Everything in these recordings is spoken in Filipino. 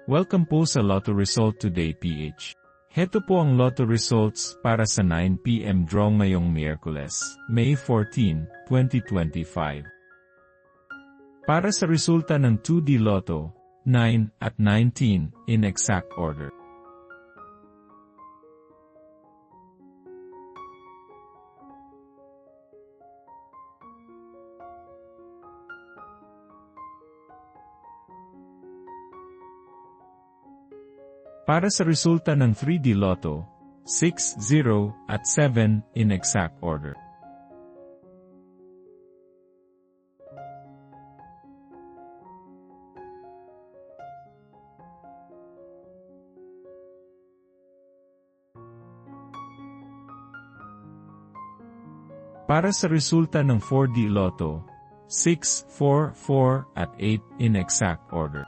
Welcome po sa Lotto Result Today PH. Heto po ang Lotto Results para sa 9 PM draw ngayong Miyerkules, May 14, 2025. Para sa resulta ng 2D Lotto, 9 at 19 in exact order. Para sa resulta ng 3D Lotto, 6, 0, at 7 in exact order. Para sa resulta ng 4D Lotto, 6, 4, 4, at 8 in exact order.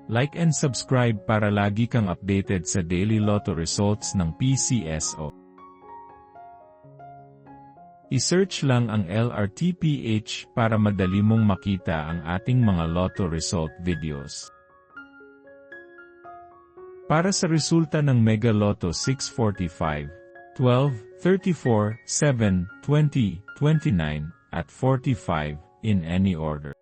Like and subscribe para lagi kang updated sa daily lotto results ng PCSO. I-search lang ang LRTPH para madali mong makita ang ating mga lotto result videos. Para sa resulta ng Mega Lotto 645, 12, 34, 7, 20, 29, at 45 in any order.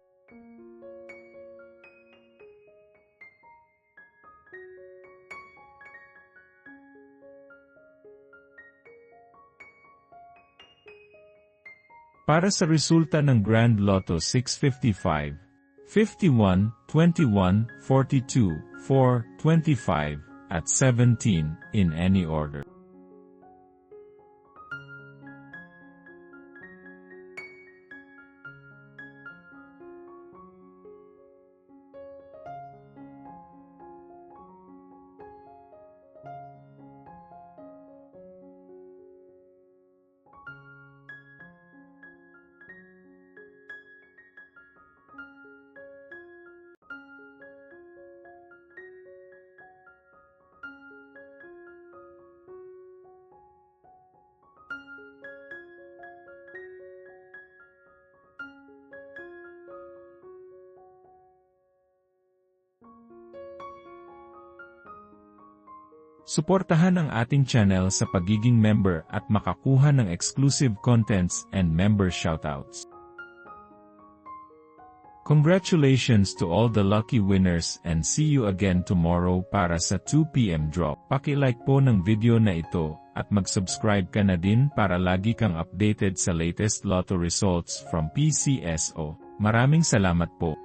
Para sa resulta ng Grand Lotto 655, 51, 21, 42, 4, 25, at 17 in any order. Suportahan ang ating channel sa pagiging member at makakuha ng exclusive contents and member shoutouts. Congratulations to all the lucky winners and see you again tomorrow para sa 2 PM draw. Paki-like po ng video na ito at mag-subscribe ka na din para lagi kang updated sa latest lotto results from PCSO. Maraming salamat po.